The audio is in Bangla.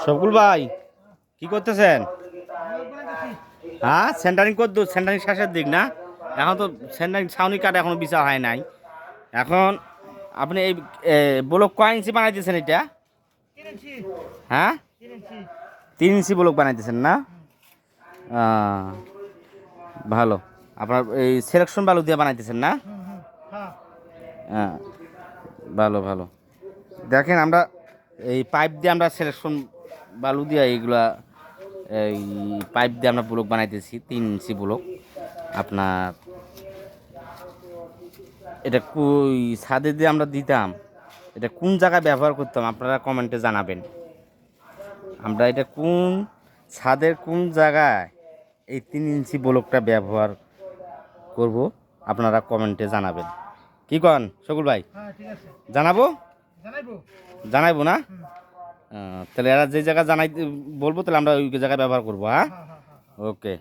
শকুল ভাই কি করতেছেন? হ্যাঁ, সেন্টারিং কর দু, সেন্টারিং শেষের দিক না? এখন তো সেন্টারিং ছাউনি কাঠ এখনো বিচা হয় নাই। এখন আপনি এই ব্লক কয় ইঞ্চি বানাইতেছেন এটা? হ্যাঁ, 3 ইঞ্চি ব্লক বানাইতেছেন না? আহ, ভালো। আপনার এই সিলেকশন বালু দিয়ে বানাইতেছেন না? হ্যাঁ, ভালো ভালো। দেখেন আমরা এই পাইপ দিয়ে আমরা সিলেকশন বালু দিয়ে এইগুলা এই পাইপ দিয়ে আমরা ব্লক বানাইতেছি 3 ইঞ্চি ব্লক। আপনার এটা কই ছাদে দিয়ে আমরা দিতাম, এটা কোন জায়গায় ব্যবহার করতাম আপনারা কমেন্টে জানাবেন। আমরা এটা কোন ছাদের কোন জায়গায় এই 3 ইঞ্চি ব্লকটা ব্যবহার করব আপনারা কমেন্টে জানাবেন। কি কন শকুল ভাই? জানাবো, জানাইবো না? তাহলে এরা যে জায়গা জানাই বলবো তাহলে আমরা ওই জায়গায় ব্যবহার করবো। হ্যাঁ, ওকে।